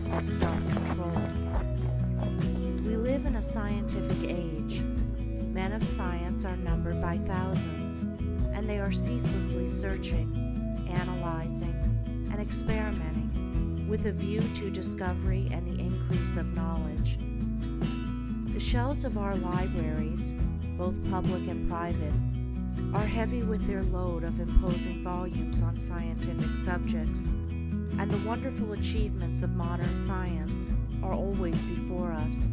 science of self-control. We live in a scientific age. Men of science are numbered by thousands, and they are ceaselessly searching, analyzing, and experimenting with a view to discovery and the increase of knowledge. The shelves of our libraries, both public and private, are heavy with their load of imposing volumes on scientific subjects, and the wonderful achievements of modern science are always before us,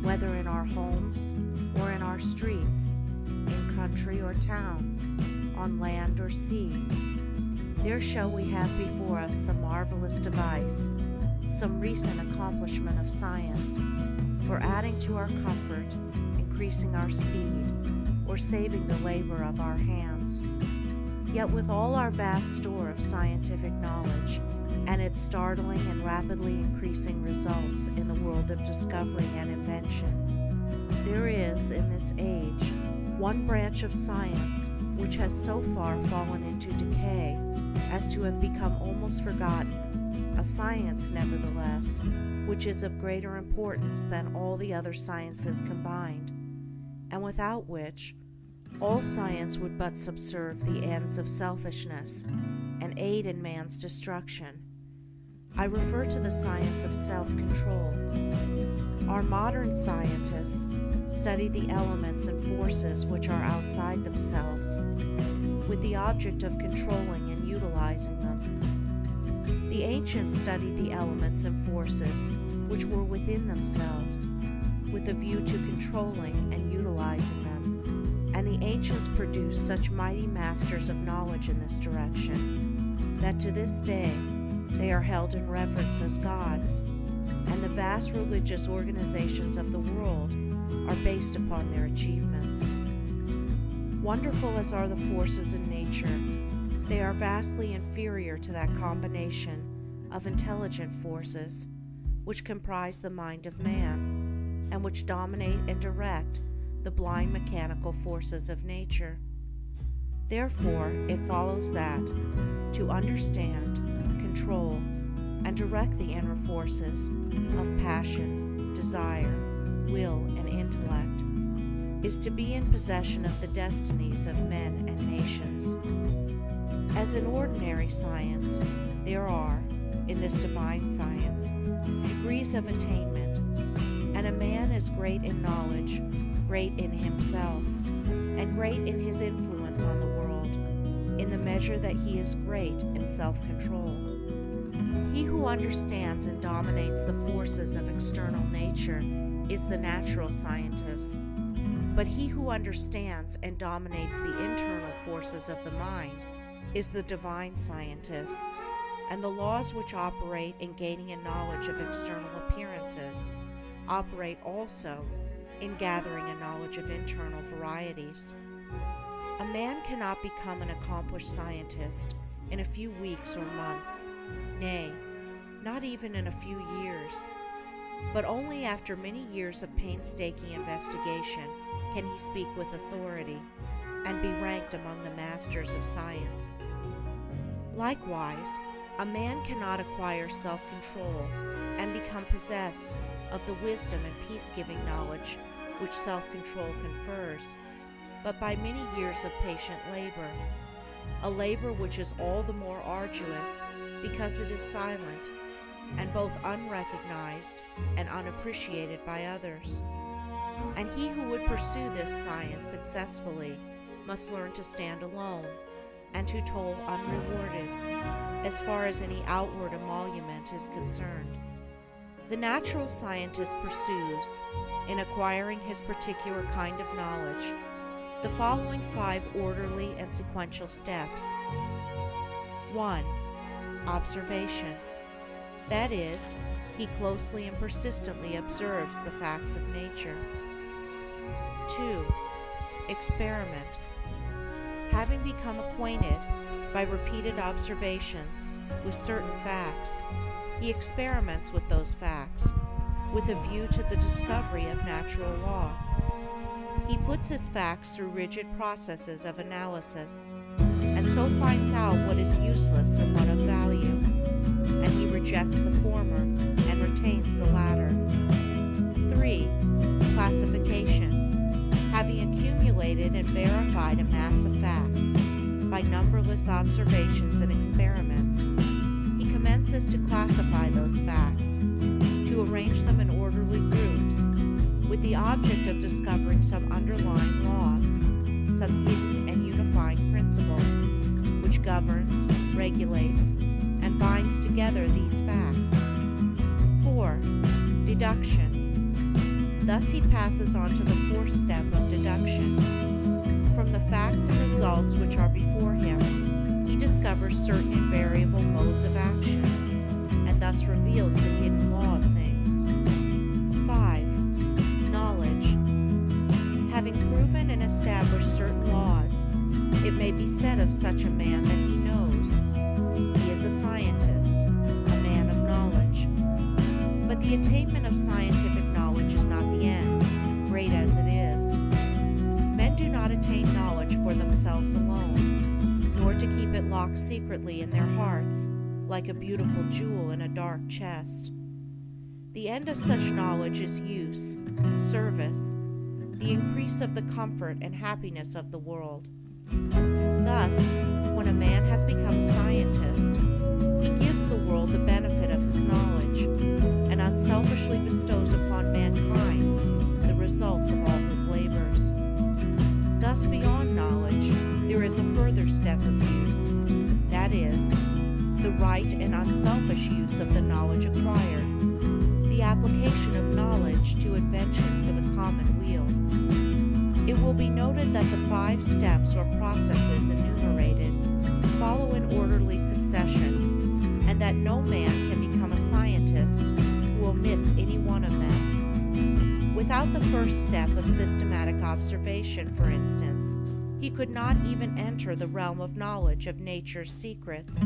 whether in our homes or in our streets, in country or town, on land or sea. There shall we have before us some marvelous device, some recent accomplishment of science, for adding to our comfort, increasing our speed, or saving the labor of our hands. Yet with all our vast store of scientific knowledge, and its startling and rapidly increasing results in the world of discovery and invention, there is, in this age, one branch of science which has so far fallen into decay as to have become almost forgotten, a science, nevertheless, which is of greater importance than all the other sciences combined, and without which all science would but subserve the ends of selfishness and aid in man's destruction. I refer to the science of self-control. Our modern scientists study the elements and forces which are outside themselves, with the object of controlling and utilizing them. The ancients studied the elements and forces which were within themselves, with a view to controlling and utilizing them, and the ancients produced such mighty masters of knowledge in this direction, that to this day they are held in reverence as gods, and the vast religious organizations of the world are based upon their achievements. Wonderful as are the forces in nature, they are vastly inferior to that combination of intelligent forces which comprise the mind of man, and which dominate and direct the blind mechanical forces of nature. Therefore, it follows that to understand, control, and direct the inner forces of passion, desire, will, and intellect is to be in possession of the destinies of men and nations. As in ordinary science, there are, in this divine science, degrees of attainment, and a man is great in knowledge, great in himself, and great in his influence on the world, in the measure that he is great in self-control. He who understands and dominates the forces of external nature is the natural scientist, but he who understands and dominates the internal forces of the mind is the divine scientist, and the laws which operate in gaining a knowledge of external appearances operate also in gathering a knowledge of internal varieties. A man cannot become an accomplished scientist in a few weeks or months, nay, not even in a few years, but only after many years of painstaking investigation can he speak with authority and be ranked among the masters of science. Likewise, a man cannot acquire self-control and become possessed of the wisdom and peace-giving knowledge which self-control confers, but by many years of patient labor, a labor which is all the more arduous because it is silent and both unrecognized and unappreciated by others. And he who would pursue this science successfully must learn to stand alone and to toil unrewarded, as far as any outward emolument is concerned. The natural scientist pursues, in acquiring his particular kind of knowledge, the following 5 orderly and sequential steps. 1. Observation. That is, he closely and persistently observes the facts of nature. 2. Experiment. Having become acquainted by repeated observations with certain facts, he experiments with those facts, with a view to the discovery of natural law. He puts his facts through rigid processes of analysis, and so finds out what is useless and what of value, and he rejects the former and and verified a mass of facts by numberless observations and experiments, he commences to classify those facts, to arrange them in orderly groups, with the object of discovering some underlying law, some hidden and unifying principle, which governs, regulates, and binds together these facts. 4. Deduction. Thus he passes on to the fourth step of deduction. From the facts and results which are before him, he discovers certain invariable modes of action, and thus reveals the hidden law of things. 5. Knowledge. Having proven and established certain laws, it may be said of such a man that he knows. He is a scientist, a man of knowledge. But the attainment of scientific knowledge is not the end, great as it is. Men do not attain knowledge for themselves alone, nor to keep it locked secretly in their hearts, like a beautiful jewel in a dark chest. The end of such knowledge is use, service, the increase of the comfort and happiness of the world. Thus, when a man has become a scientist, he gives the world the benefit of his knowledge, and unselfishly bestows upon mankind the results of all his labors. Thus, beyond knowledge, there is a further step of use, that is, the right and unselfish use of the knowledge acquired, the application of knowledge to invention for the common weal. It will be noted that the 5 steps or processes enumerated follow in orderly succession, and that no man can become a scientist who omits any one of them. Without the first step of systematic observation, for instance, he could not even enter the realm of knowledge of nature's secrets.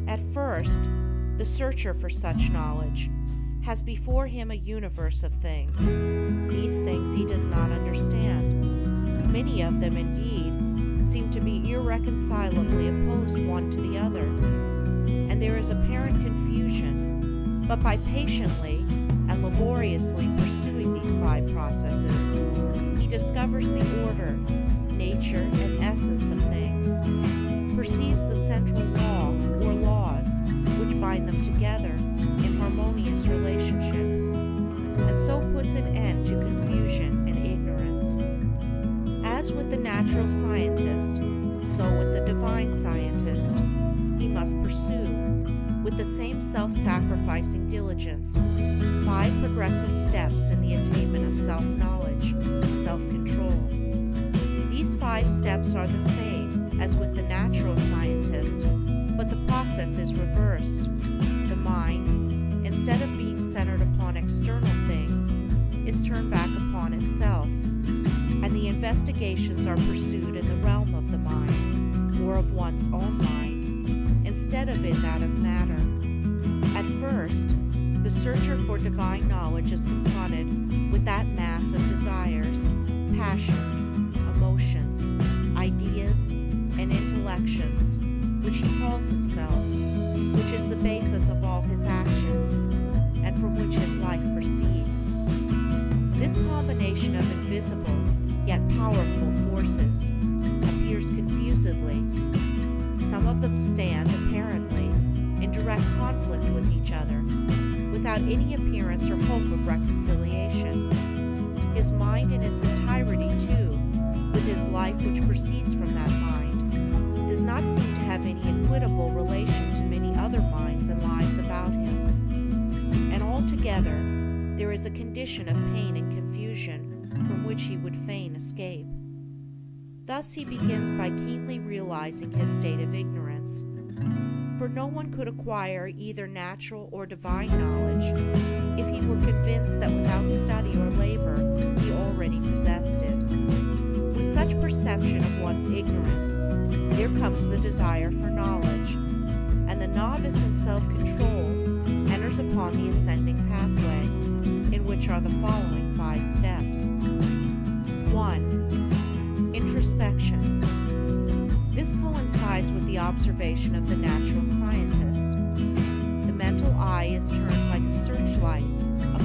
At first, the searcher for such knowledge has before him a universe of things. These things he does not understand. Many of them, indeed, seem to be irreconcilably opposed one to the other, and there is apparent confusion. But by patiently and laboriously pursuing these 5 processes, he discovers the order, nature, and essence of things, perceives the central law or laws which bind them together in harmonious relationship, and so puts an end to confusion and ignorance. As with the natural scientist, so with the divine scientist, he must pursue, with the same self-sacrificing diligence, 5 progressive steps in the attainment of self-knowledge, self-control. These 5 steps are the same as with the natural scientist, but the process is reversed. The mind, instead of being centered upon external things, is turned back upon itself, and the investigations are pursued in the realm of the mind, or of one's own mind, instead of in that of matter. At first, the searcher for divine knowledge is confronted with that mass of desires, passions, emotions, ideas, and intellections, which he calls himself, which is the basis of all his actions, and from which his life proceeds. This combination of invisible, yet powerful forces appears confusedly. Some of them stand, apparently, in direct conflict with each other, without any appearance or hope of reconciliation. His mind in its entirety, too, with his life which proceeds from that mind, does not seem to have any equitable relation to many other minds and lives about him. And altogether, there is a condition of pain and confusion from which he would fain escape. Thus he begins by keenly realizing his state of ignorance. For no one could acquire either natural or divine knowledge if he were convinced that without study or labor he already possessed it. With such perception of one's ignorance, there comes the desire for knowledge, and the novice in self-control enters upon the ascending pathway, in which are the following 5 steps. 1. Introspection. This coincides with the observation of the natural scientist. The mental eye is turned